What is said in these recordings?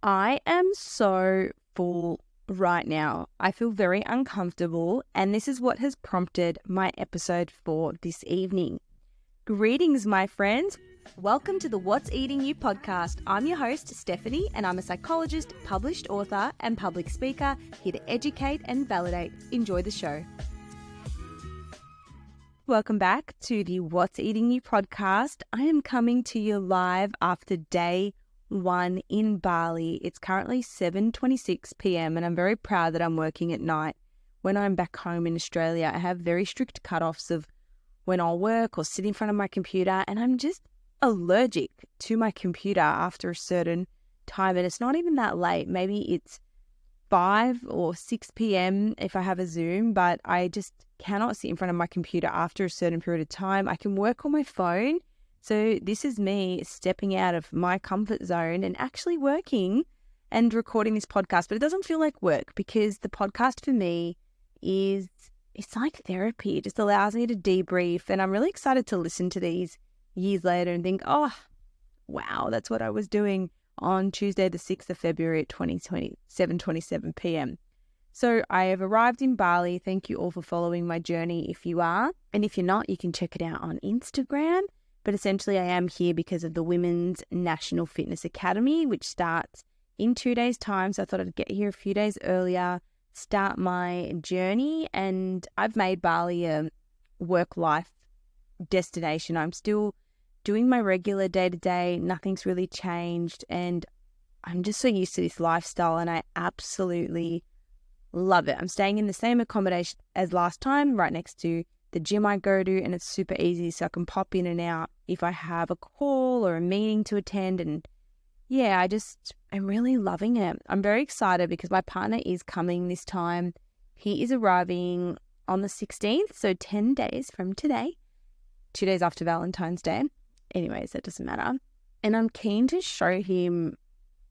I am so full right now. I feel very uncomfortable, and this is what has prompted my episode for this evening. Greetings, my friends. Welcome to the What's Eating You podcast. I'm your host, Stephanie, and I'm a psychologist, published author, and public speaker here to educate and validate. Enjoy the show. Welcome back to the What's Eating You podcast. I am coming to you live after day one in Bali. It's currently 7:26 p.m. and I'm very proud that I'm working at night. When I'm back home in Australia, I have very strict cutoffs of when I'll work or sit in front of my computer, and I'm just allergic to my computer after a certain time. And it's not even that late. Maybe it's 5 or 6 p.m. if I have a Zoom, but I just cannot sit in front of my computer after a certain period of time. I can work on my phone. So this is me stepping out of my comfort zone and actually working and recording this podcast. But it doesn't feel like work because the podcast for me it's like therapy. It just allows me to debrief. And I'm really excited to listen to these years later and think, oh, wow, that's what I was doing on Tuesday, the 6th of February at 7:27 p.m. So I have arrived in Bali. Thank you all for following my journey if you are. And if you're not, you can check it out on Instagram. But essentially, I am here because of the Women's National Fitness Academy, which starts in 2 days' time. So I thought I'd get here a few days earlier, start my journey. And I've made Bali a work-life destination. I'm still doing my regular day-to-day. Nothing's really changed. And I'm just so used to this lifestyle, and I absolutely love it. I'm staying in the same accommodation as last time, right next to the gym I go to, and it's super easy, so I can pop in and out if I have a call or a meeting to attend. And yeah, I'm really loving it. I'm very excited because my partner is coming this time. He is arriving on the 16th, so 10 days from today, 2 days after Valentine's Day. Anyways, that doesn't matter. And I'm keen to show him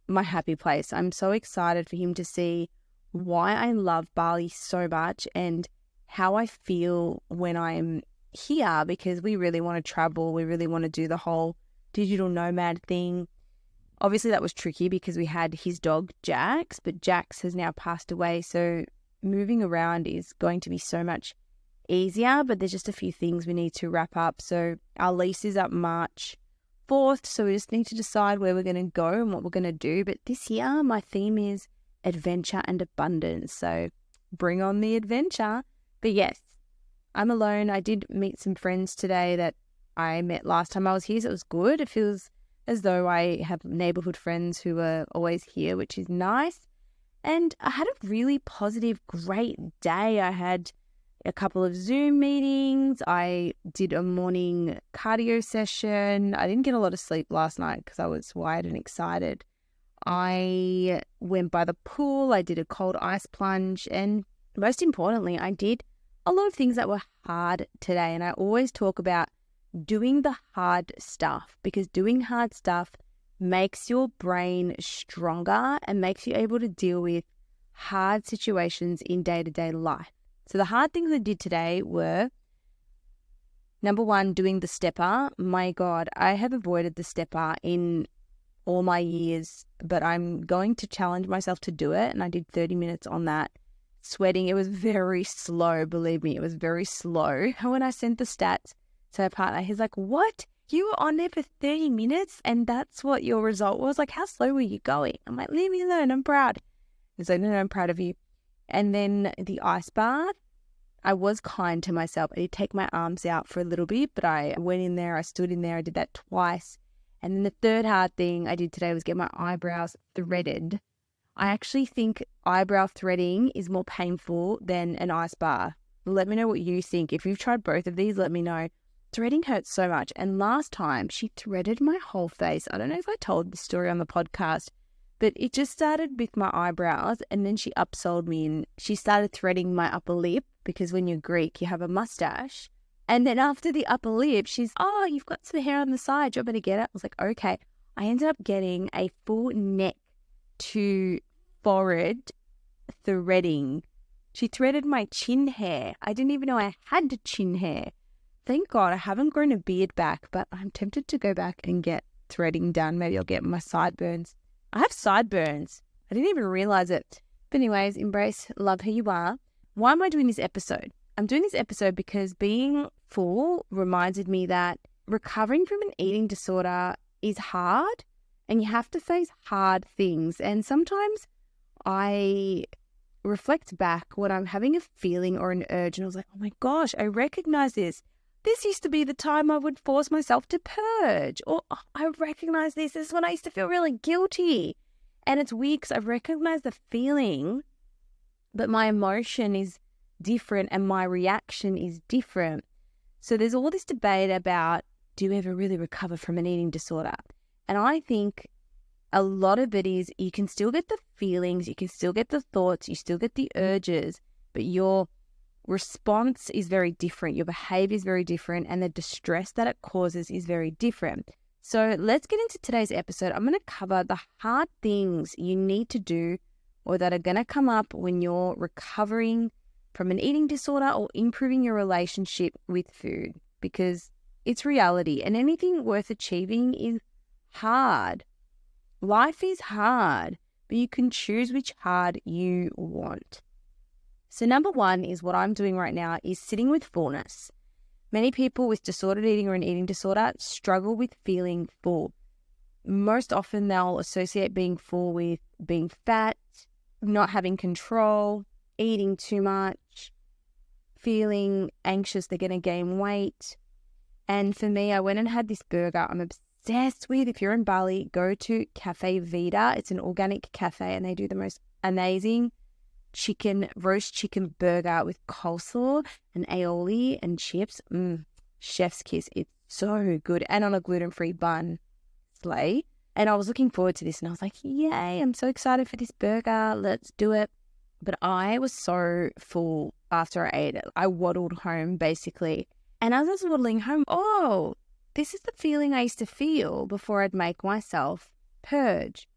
my happy place. I'm so excited for him to see why I love Bali so much and how I feel when I'm here, because we really want to travel. We really want to do the whole digital nomad thing. Obviously, that was tricky because we had his dog, Jax, but Jax has now passed away. So moving around is going to be so much easier, but there's just a few things we need to wrap up. So our lease is up March 4th. So we just need to decide where we're going to go and what we're going to do. But this year, my theme is adventure and abundance. So bring on the adventure. But yes, I'm alone. I did meet some friends today that I met last time I was here, so it was good. It feels as though I have neighborhood friends who are always here, which is nice. And I had a really positive, great day. I had a couple of Zoom meetings. I did a morning cardio session. I didn't get a lot of sleep last night because I was wired and excited. I went by the pool. I did a cold ice plunge. And most importantly, I did a lot of things that were hard today. And I always talk about doing the hard stuff, because doing hard stuff makes your brain stronger and makes you able to deal with hard situations in day-to-day life. So the hard things I did today were, number one, doing the stepper. My God, I have avoided the stepper in all my years, but I'm going to challenge myself to do it. And I did 30 minutes on that. Sweating. It was very slow. Believe me, it was very slow. When I sent the stats to my partner, he's like, what? You were on there for 30 minutes and that's what your result was? Like, how slow were you going? I'm like, leave me alone. I'm proud. He's like, no, I'm proud of you. And then the ice bath, I was kind to myself. I did take my arms out for a little bit, but I went in there, I stood in there, I did that twice. And then the third hard thing I did today was get my eyebrows threaded. I actually think eyebrow threading is more painful than an ice bath. Let me know what you think. If you've tried both of these, let me know. Threading hurts so much. And last time she threaded my whole face. I don't know if I told this story on the podcast, but it just started with my eyebrows and then she upsold me and she started threading my upper lip, because when you're Greek, you have a mustache. And then after the upper lip, she's, oh, you've got some hair on the side. Do you want me to get it? I was like, okay. I ended up getting a full neck to forehead threading. She threaded my chin hair. I didn't even know I had chin hair. Thank God I haven't grown a beard back, but I'm tempted to go back and get threading done. Maybe I'll get my sideburns I have sideburns. I didn't even realize it. But anyways, embrace, love who you are. Why am I doing this episode? I'm doing this episode because being full reminded me that recovering from an eating disorder is hard and you have to face hard things. And sometimes I reflect back when I'm having a feeling or an urge and I was like, oh my gosh, I recognize this. This used to be the time I would force myself to purge. Or oh, I recognize this. This is when I used to feel really guilty. And it's weird because I recognize the feeling, but my emotion is different and my reaction is different. So there's all this debate about, do you ever really recover from an eating disorder? And I think a lot of it is you can still get the feelings, you can still get the thoughts, you still get the urges, but your response is very different. Your behavior is very different and the distress that it causes is very different. So let's get into today's episode. I'm going to cover the hard things you need to do or that are going to come up when you're recovering from an eating disorder or improving your relationship with food, because it's reality and anything worth achieving is hard. Life is hard, but you can choose which hard you want. So number one is what I'm doing right now is sitting with fullness. Many people with disordered eating or an eating disorder struggle with feeling full. Most often they'll associate being full with being fat, not having control, eating too much, feeling anxious they're going to gain weight. And for me, I went and had this burger I'm obsessed with. If you're in Bali, go to Cafe Vita. It's an organic cafe and they do the most amazing roast chicken burger with coleslaw and aioli and chips. Chef's kiss. It's so good. And on a gluten-free bun. Slay. And I was looking forward to this and I was like, yay, I'm so excited for this burger. Let's do it. But I was so full after I ate it. I waddled home basically. And as I was waddling home, this is the feeling I used to feel before I'd make myself purge.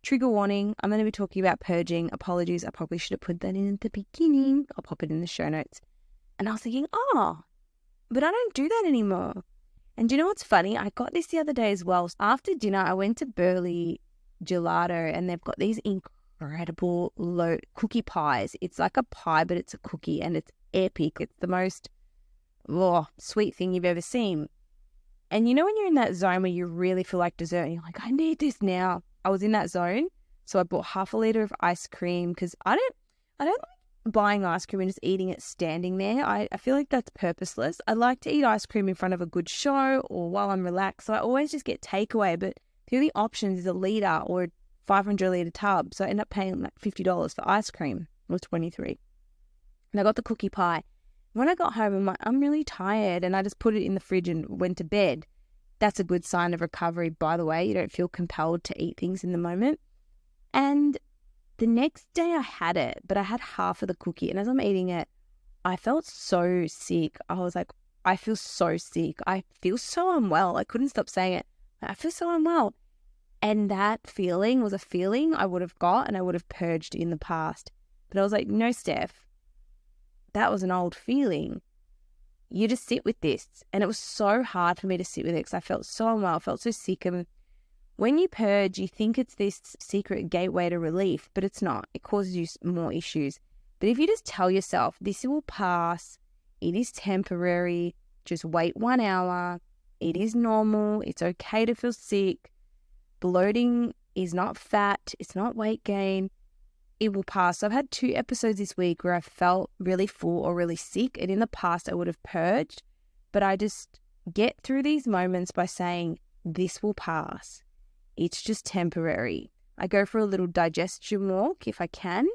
Trigger warning, I'm going to be talking about purging. Apologies, I probably should have put that in at the beginning. I'll pop it in the show notes. And I was thinking, but I don't do that anymore. And do you know what's funny? I got this the other day as well. After dinner, I went to Bali Gelato and they've got these incredible cookie pies. It's like a pie, but it's a cookie and it's epic. It's the most sweet thing you've ever seen. And you know when you're in that zone where you really feel like dessert and you're like, I need this now. I was in that zone. So I bought half a liter of ice cream because I don't like buying ice cream and just eating it standing there. I feel like that's purposeless. I like to eat ice cream in front of a good show or while I'm relaxed. So I always just get takeaway, but the only options is a liter or 500 litre tub. So I end up paying like $50 for ice cream. It was $23. And I got the cookie pie. When I got home, I'm like, I'm really tired. And I just put it in the fridge and went to bed. That's a good sign of recovery, by the way. You don't feel compelled to eat things in the moment. And the next day I had it, but I had half of the cookie. And as I'm eating it, I felt so sick. I was like, I feel so sick. I feel so unwell. I couldn't stop saying it. I feel so unwell. And that feeling was a feeling I would have got and I would have purged in the past. But I was like, no, Steph, that was an old feeling. You just sit with this. And it was so hard for me to sit with it because I felt so unwell, I felt so sick. And when you purge, you think it's this secret gateway to relief, but it's not. It causes you more issues. But if you just tell yourself, this will pass, it is temporary, just wait 1 hour, it is normal, it's okay to feel sick, bloating is not fat, it's not weight gain, it will pass. So I've had 2 episodes this week where I felt really full or really sick, and in the past I would have purged, but I just get through these moments by saying, this will pass. It's just temporary. I go for a little digestion walk if I can,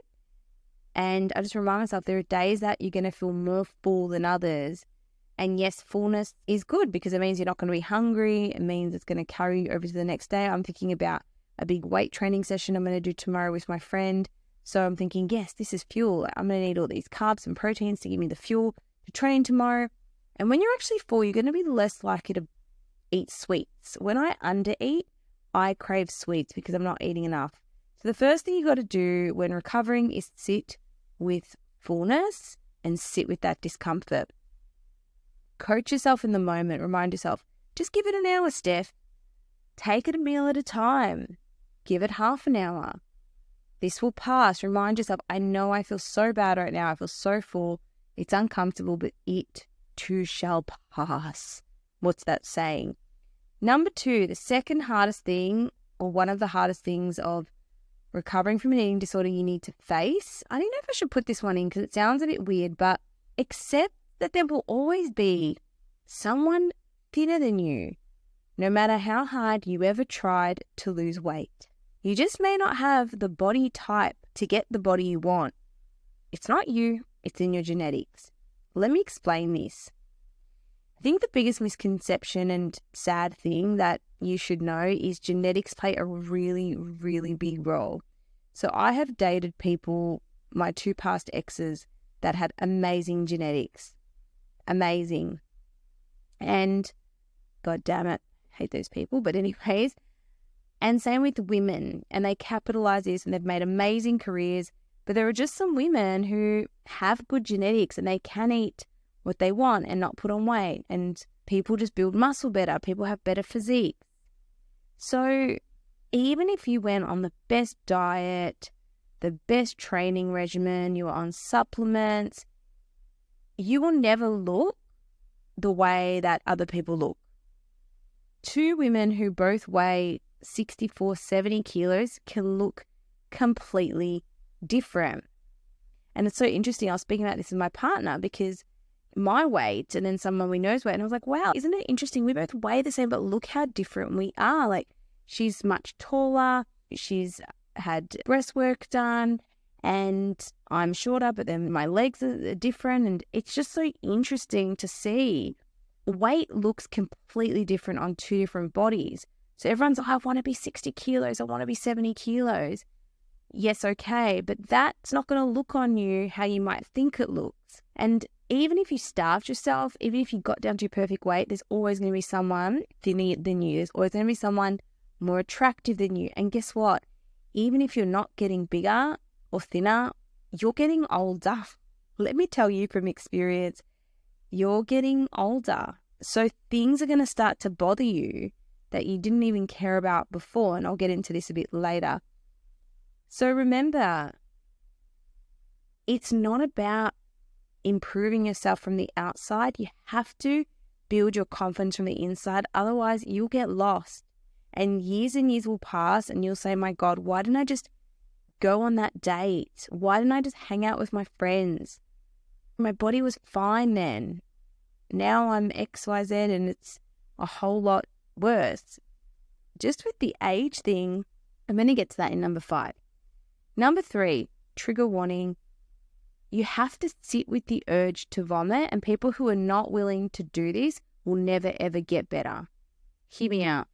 and I just remind myself there are days that you're going to feel more full than others. And yes, fullness is good because it means you're not going to be hungry. It means it's going to carry you over to the next day. I'm thinking about a big weight training session I'm going to do tomorrow with my friend. So I'm thinking, yes, this is fuel. I'm going to need all these carbs and proteins to give me the fuel to train tomorrow. And when you're actually full, you're going to be less likely to eat sweets. When I undereat, I crave sweets because I'm not eating enough. So the first thing you got to do when recovering is sit with fullness and sit with that discomfort. Coach yourself in the moment. Remind yourself, just give it an hour, Steph. Take it a meal at a time. Give it half an hour. This will pass. Remind yourself, I know I feel so bad right now. I feel so full. It's uncomfortable, but it too shall pass. What's that saying? Number 2, the second hardest thing, or one of the hardest things of recovering from an eating disorder you need to face. I don't know if I should put this one in because it sounds a bit weird, but accept that there will always be someone thinner than you, no matter how hard you ever tried to lose weight. You just may not have the body type to get the body you want. It's not you, it's in your genetics. Let me explain this. I think the biggest misconception and sad thing that you should know is genetics play a really, really big role. So I have dated people, my 2 past exes, that had amazing genetics. Amazing. And God damn it, hate those people. But anyways, and same with women. And they capitalize this and they've made amazing careers. But there are just some women who have good genetics and they can eat what they want and not put on weight, and people just build muscle better. People have better physique. So even if you went on the best diet, the best training regimen, you were on supplements, you will never look the way that other people look. 2 women who both weigh 64, 70 kilos can look completely different. And it's so interesting. I was speaking about this with my partner because my weight and then someone we know's weight, and I was like, wow, isn't it interesting? We both weigh the same, but look how different we are. Like, she's much taller, she's had breast work done, and I'm shorter, but then my legs are different. And it's just so interesting to see. Weight looks completely different on 2 different bodies. So everyone's like, I want to be 60 kilos, I want to be 70 kilos. Yes, okay, but that's not going to look on you how you might think it looks. And even if you starved yourself, even if you got down to perfect weight, there's always going to be someone thinner than you. There's always going to be someone more attractive than you. And guess what? Even if you're not getting bigger or thinner, you're getting older. Let me tell you from experience, you're getting older. So things are going to start to bother you that you didn't even care about before. And I'll get into this a bit later. So remember, it's not about improving yourself from the outside. You have to build your confidence from the inside. Otherwise, you'll get lost. And years will pass and you'll say, my God, why didn't I just go on that date? Why didn't I just hang out with my friends? My body was fine then. Now I'm XYZ and it's a whole lot worse. Just with the age thing, I'm going to get to that in number 5. Number 3, trigger warning. You have to sit with the urge to vomit, and people who are not willing to do this will never, ever get better. Hear me out.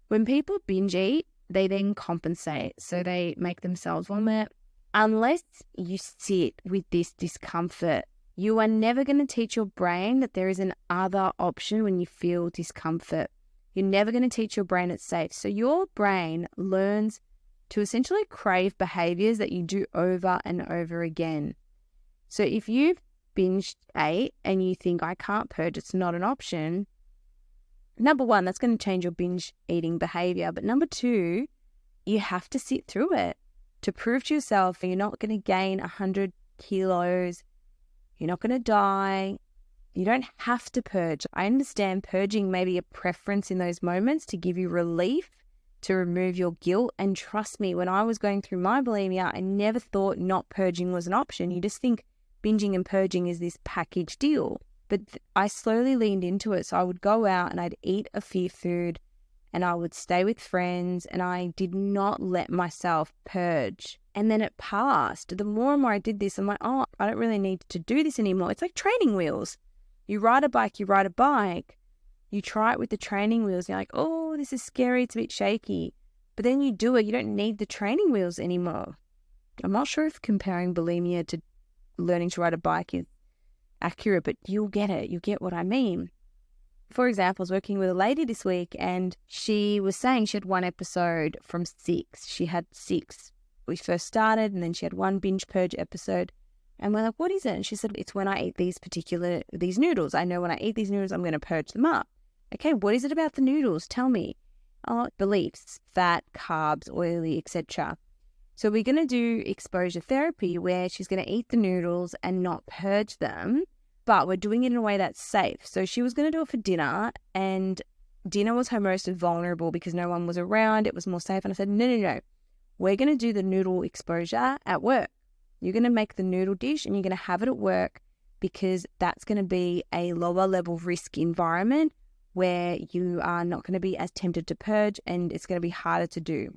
When people binge eat, they then compensate. So they make themselves vomit. Unless you sit with this discomfort, you are never going to teach your brain that there is an other option when you feel discomfort. You're never going to teach your brain it's safe. So your brain learns to essentially crave behaviors that you do over and over again. So if you've binged ate and you think, I can't purge, it's not an option, number 1, that's going to change your binge eating behavior. But number 2, you have to sit through it to prove to yourself you're not going to gain 100 kilos, you're not going to die, you don't have to purge. I understand purging may be a preference in those moments to give you relief, to remove your guilt. And trust me, when I was going through my bulimia, I never thought not purging was an option. You just think binging and purging is this package deal. But I slowly leaned into it. So I would go out and I'd eat a fear food and I would stay with friends and I did not let myself purge. And then it passed. The more and more I did this, I'm like, oh, I don't really need to do this anymore. It's like training wheels. You ride a bike. You try it with the training wheels. You're like, oh, this is scary. It's a bit shaky. But then you do it. You don't need the training wheels anymore. I'm not sure if comparing bulimia to learning to ride a bike is accurate, but you'll get it. You get what I mean. For example, I was working with a lady this week and she was saying she had 1 episode from 6. She had 6. We first started and then she had 1 binge purge episode. And we're like, what is it? And she said, it's when I eat these noodles. I know when I eat these noodles, I'm going to purge them up. Okay, what is it about the noodles? Tell me. beliefs, fat, carbs, oily, etc. So we're going to do exposure therapy where she's going to eat the noodles and not purge them, but we're doing it in a way that's safe. So she was going to do it for dinner, and dinner was her most vulnerable because no one was around. It was more safe. And I said, no. We're going to do the noodle exposure at work. You're going to make the noodle dish and you're going to have it at work because that's going to be a lower level risk environment where you are not going to be as tempted to purge and it's going to be harder to do.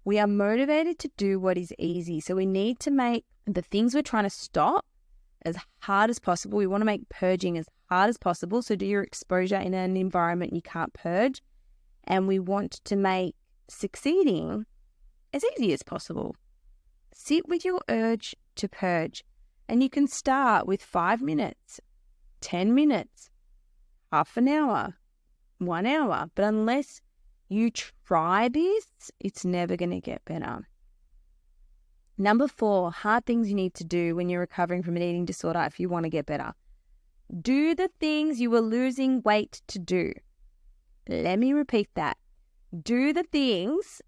We are motivated to do what is easy. So we need to make the things we're trying to stop as hard as possible. We want to make purging as hard as possible. So do your exposure in an environment you can't purge. And we want to make succeeding as easy as possible. Sit with your urge to purge. And you can start with 5 minutes, 10 minutes, half an hour, 1 hour. But unless you try this, it's never going to get better. Number 4, hard things you need to do when you're recovering from an eating disorder if you want to get better. Do the things you were losing weight to do. Let me repeat that. Do the things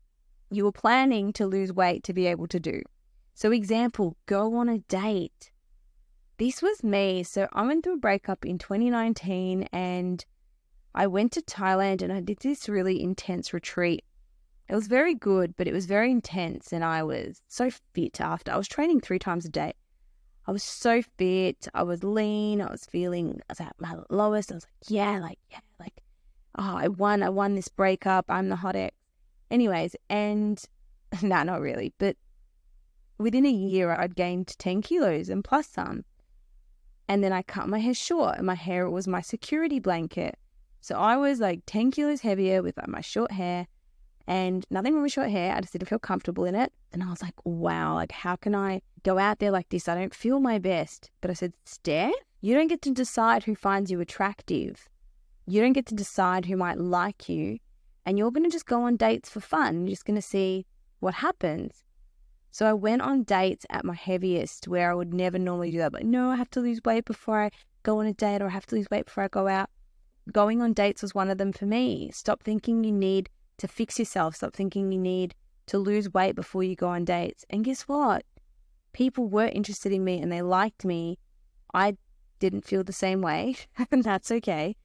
you were planning to lose weight to be able to do. So example, go on a date. This was me. So I went through a breakup in 2019 and I went to Thailand and I did this really intense retreat. It was very good, but it was very intense and I was so fit after. I was training 3 times a day. I was so fit. I was lean. I was at my lowest. I was I won this breakup. I'm the hot ex. Anyways, and no, not really. But within a year, I'd gained 10 kilos and plus some. And then I cut my hair short and my hair was my security blanket. So I was like 10 kilos heavier with my short hair. And nothing wrong with short hair. I just didn't feel comfortable in it. And I was like, wow, how can I go out there like this? I don't feel my best. But I said, Steph, you don't get to decide who finds you attractive. You don't get to decide who might like you. And you're going to just go on dates for fun. You're just going to see what happens. So I went on dates at my heaviest where I would never normally do that. But no, I have to lose weight before I go on a date, or I have to lose weight before I go out. Going on dates was one of them for me. Stop thinking you need to fix yourself. Stop thinking you need to lose weight before you go on dates. And guess what? People were interested in me and they liked me. I didn't feel the same way, and that's okay.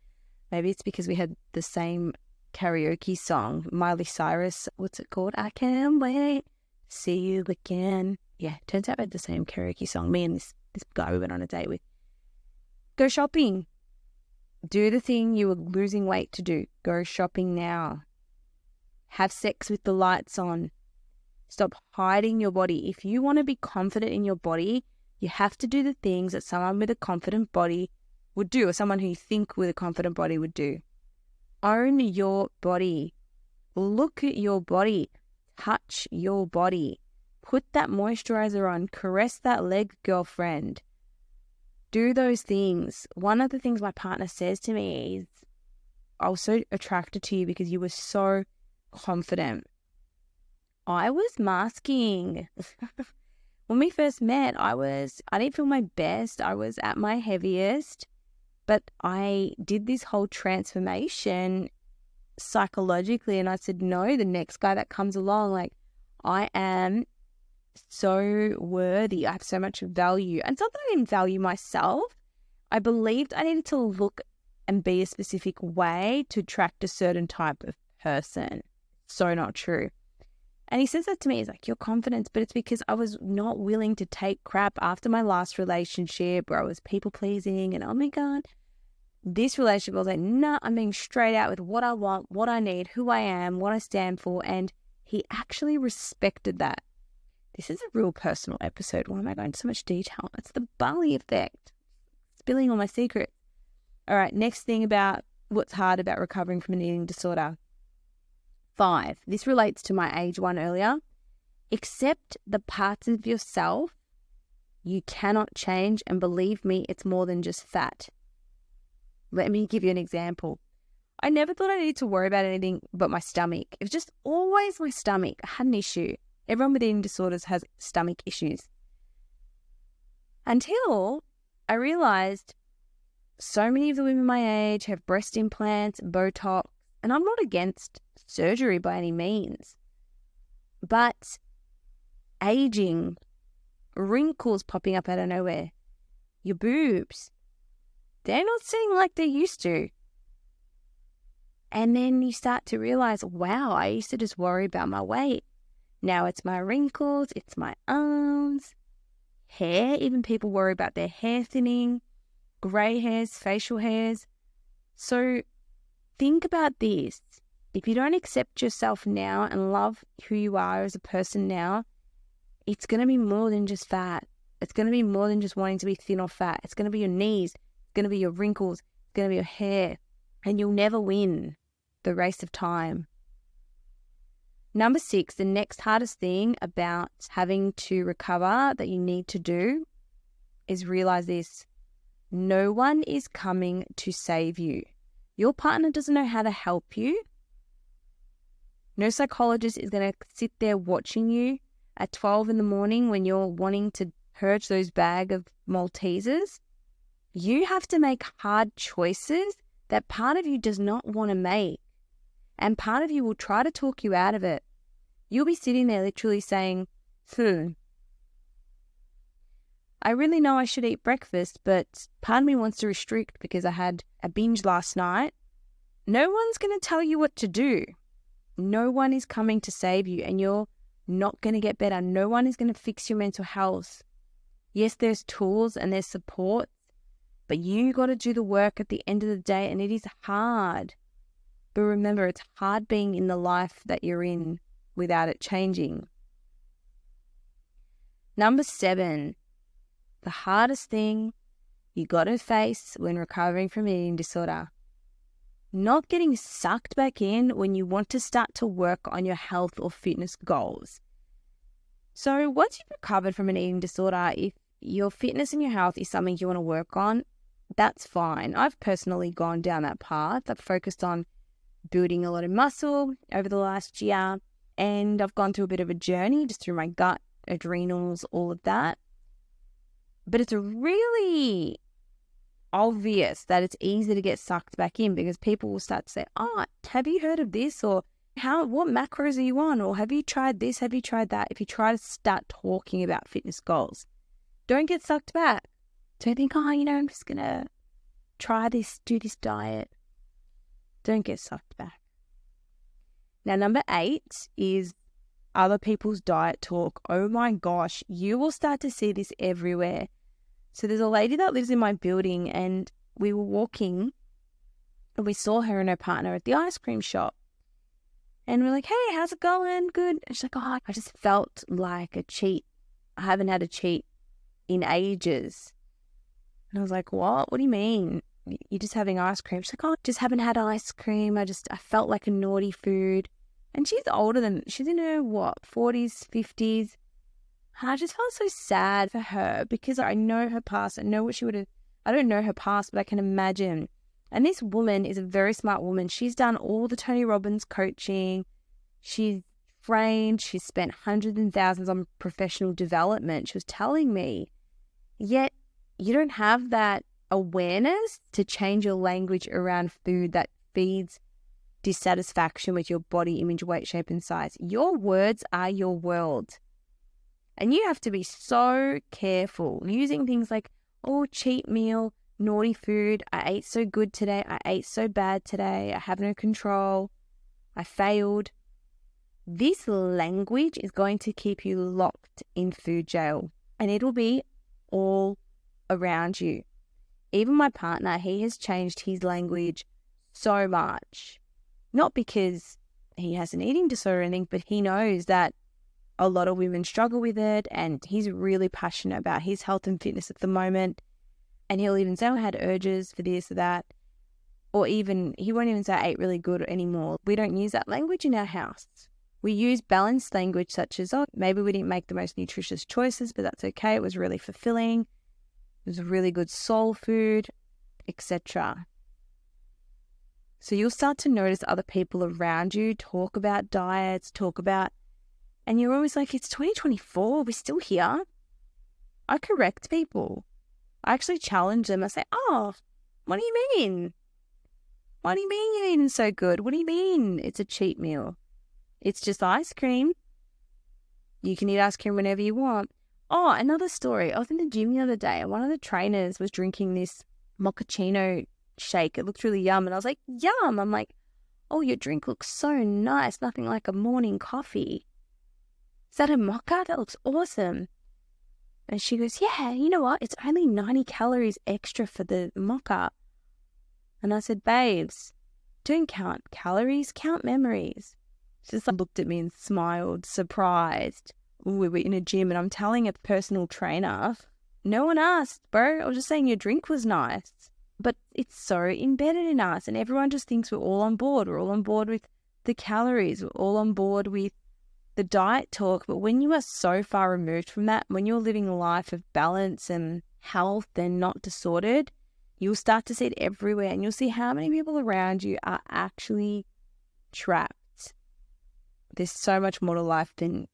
Maybe it's because we had the same karaoke song, Miley Cyrus. What's it called? I can't wait. See you again. Yeah, turns out we had the same karaoke song. Me and this guy we went on a date with. Go shopping. Do the thing you were losing weight to do. Go shopping now. Have sex with the lights on. Stop hiding your body. If you want to be confident in your body, you have to do the things that someone with a confident body would do, or someone who you think with a confident body would do. Own your body. Look at your body. Touch your body. Put that moisturizer on. Caress that leg, girlfriend. Do those things. One of the things my partner says to me is, I was so attracted to you because you were so confident. I was masking. When we first met, I didn't feel my best. I was at my heaviest, but I did this whole transformation psychologically, and I said, no, the next guy that comes along, I am so worthy. I have so much value. And it's not that I didn't value myself. I believed I needed to look and be a specific way to attract a certain type of person. So not true. And he says that to me, he's like, your confidence, but it's because I was not willing to take crap after my last relationship where I was people pleasing and oh my God, this relationship I was like, nah, I'm being straight out with what I want, what I need, who I am, what I stand for. And he actually respected that. This is a real personal episode. Why am I going into so much detail? It's the Bali effect. Spilling all my secrets. All right, next thing about what's hard about recovering from an eating disorder. 5. This relates to my age one earlier. Accept the parts of yourself you cannot change, and believe me, it's more than just fat. Let me give you an example. I never thought I needed to worry about anything but my stomach. It was just always my stomach. I had an issue. Everyone with eating disorders has stomach issues. Until I realized so many of the women my age have breast implants, Botox, And I'm not against surgery by any means, but aging, wrinkles popping up out of nowhere, your boobs, they're not sitting like they used to. And then you start to realize, wow, I used to just worry about my weight. Now it's my wrinkles, it's my arms, hair. Even people worry about their hair thinning, grey hairs, facial hairs. So think about this. If you don't accept yourself now and love who you are as a person now, it's going to be more than just fat. It's going to be more than just wanting to be thin or fat. It's going to be your knees. It's going to be your wrinkles. It's going to be your hair. And you'll never win the race of time. Number 6, the next hardest thing about having to recover that you need to do is realize this. No one is coming to save you. Your partner doesn't know how to help you. No psychologist is going to sit there watching you at 12 in the morning when you're wanting to purge those bag of Maltesers. You have to make hard choices that part of you does not want to make. And part of you will try to talk you out of it. You'll be sitting there literally saying, I really know I should eat breakfast, but part of me wants to restrict because I had a binge last night. No one's going to tell you what to do. No one is coming to save you, and you're not going to get better. No one is going to fix your mental health. Yes, there's tools and there's support, but you got to do the work at the end of the day, and it is hard. But remember, it's hard being in the life that you're in without it changing. Number 7, the hardest thing you got to face when recovering from an eating disorder. Not getting sucked back in when you want to start to work on your health or fitness goals. So once you've recovered from an eating disorder, if your fitness and your health is something you want to work on, that's fine. I've personally gone down that path. I've focused on building a lot of muscle over the last year, and I've gone through a bit of a journey just through my gut, adrenals, all of that. But it's really obvious that it's easy to get sucked back in because people will start to say, oh, have you heard of this? Or what macros are you on? Or have you tried this? Have you tried that? If you try to start talking about fitness goals, don't get sucked back. Don't think, I'm just going to try this, do this diet. Don't get sucked back. Now, number 8 is other people's diet talk. Oh my gosh, you will start to see this everywhere. So there's a lady that lives in my building, and we were walking and we saw her and her partner at the ice cream shop. And we're like, hey, how's it going? Good. And she's like, I just felt like a cheat. I haven't had a cheat in ages. And I was like, what? What do you mean? You're just having ice cream? She's like, just haven't had ice cream. I felt like a naughty food. And she's she's in her 40s, 50s. And I just felt so sad for her because I know her past. I know what she would have. I don't know her past, but I can imagine. And this woman is a very smart woman. She's done all the Tony Robbins coaching. She's trained. She's spent hundreds and thousands on professional development. She was telling me. Yet you don't have that awareness to change your language around food that feeds dissatisfaction with your body image, weight, shape, and size. Your words are your world. And you have to be so careful using things like, cheat meal, naughty food, I ate so good today, I ate so bad today, I have no control, I failed. This language is going to keep you locked in food jail, and it'll be all around you. Even my partner, he has changed his language so much. Not because he has an eating disorder or anything, but he knows that a lot of women struggle with it, and he's really passionate about his health and fitness at the moment. And he'll even say, I had urges for this or that. Or even, he won't even say I ate really good anymore. We don't use that language in our house. We use balanced language such as, maybe we didn't make the most nutritious choices, but that's okay. It was really fulfilling. It was really good soul food, etc. So you'll start to notice other people around you talk about diets, and you're always like, it's 2024, we're still here. I correct people. I actually challenge them. I say, what do you mean? What do you mean you're eating so good? What do you mean it's a cheat meal? It's just ice cream. You can eat ice cream whenever you want. Oh, another story. I was in the gym the other day and one of the trainers was drinking this mochaccino shake. It looked really yum. And I was like, yum. I'm like, oh, your drink looks so nice. Nothing like a morning coffee. Is that a mocha? That looks awesome. And she goes, yeah, you know what? It's only 90 calories extra for the mocha. And I said, babes, don't count calories, count memories. She just looked at me and smiled, surprised. We were in a gym and I'm telling a personal trainer, no one asked, bro. I was just saying your drink was nice. But it's so embedded in us and everyone just thinks we're all on board. We're all on board with the calories. We're all on board with the diet talk. But when you are so far removed from that, when you're living a life of balance and health and not disordered, you'll start to see it everywhere and you'll see how many people around you are actually trapped. There's so much more to life than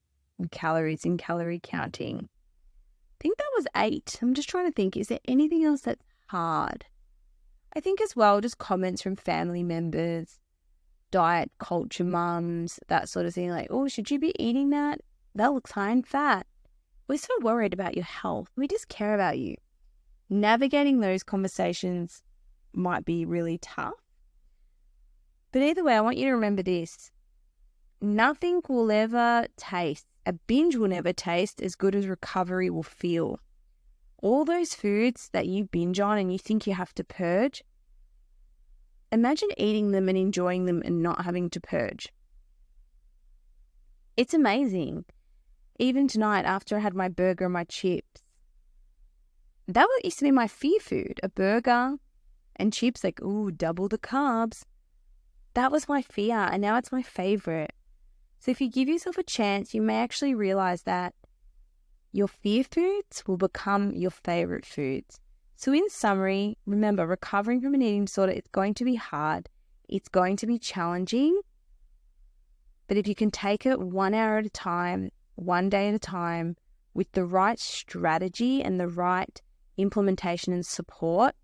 calories and calorie counting. I think that was 8. I'm just trying to think, is there anything else that's hard? I think as well, just comments from family members, diet culture mums, that sort of thing. Like, oh, should you be eating that? That looks high in fat. We're so worried about your health. We just care about you. Navigating those conversations might be really tough. But either way, I want you to remember this. Nothing will ever taste, a binge will never taste as good as recovery will feel. All those foods that you binge on and you think you have to purge, imagine eating them and enjoying them and not having to purge. It's amazing. Even tonight, after I had my burger and my chips, that used to be my fear food, a burger and chips, like, ooh, double the carbs. That was my fear, and now it's my favorite. So if you give yourself a chance, you may actually realize that your fear foods will become your favorite foods. So in summary, remember, recovering from an eating disorder, it's going to be hard. It's going to be challenging. But if you can take it 1 hour at a time, 1 day at a time, with the right strategy and the right implementation and support,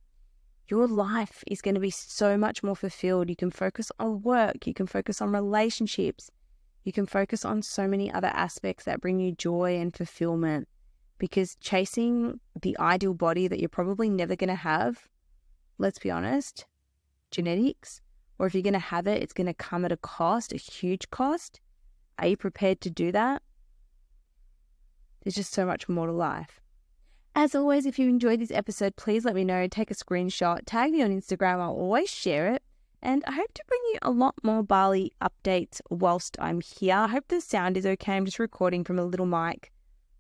your life is going to be so much more fulfilled. You can focus on work. You can focus on relationships. You can focus on so many other aspects that bring you joy and fulfillment, because chasing the ideal body that you're probably never going to have, let's be honest, genetics, or if you're going to have it, it's going to come at a cost, a huge cost. Are you prepared to do that? There's just so much more to life. As always, if you enjoyed this episode, please let me know. Take a screenshot, tag me on Instagram. I'll always share it. And I hope to bring you a lot more Bali updates whilst I'm here. I hope the sound is okay. I'm just recording from a little mic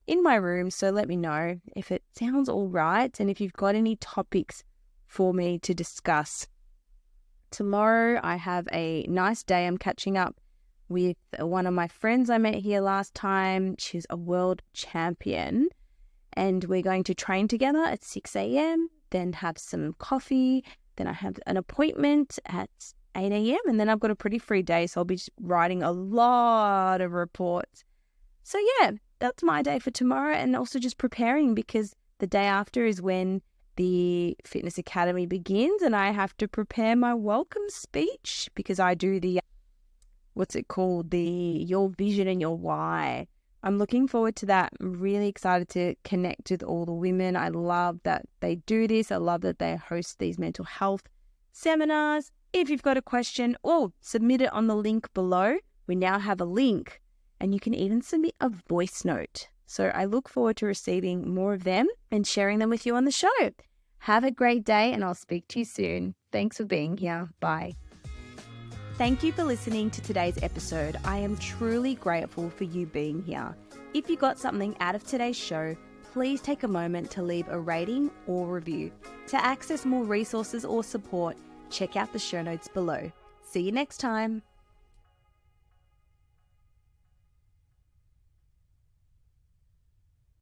in my room, so let me know if it sounds all right and if you've got any topics for me to discuss. Tomorrow I have a nice day. I'm catching up with one of my friends I met here last time. She's a world champion, and we're going to train together at 6 a.m, then have some coffee. Then I have an appointment at 8 a.m. and then I've got a pretty free day, so I'll be writing a lot of reports. So yeah, that's my day for tomorrow, and also just preparing, because the day after is when the Fitness Academy begins and I have to prepare my welcome speech, because I do the, your vision and your why. I'm looking forward to that. I'm really excited to connect with all the women. I love that they do this. I love that they host these mental health seminars. If you've got a question, submit it on the link below. We now have a link, and you can even submit a voice note. So I look forward to receiving more of them and sharing them with you on the show. Have a great day, and I'll speak to you soon. Thanks for being here. Bye. Thank you for listening to today's episode. I am truly grateful for you being here. If you got something out of today's show, please take a moment to leave a rating or review. To access more resources or support, check out the show notes below. See you next time.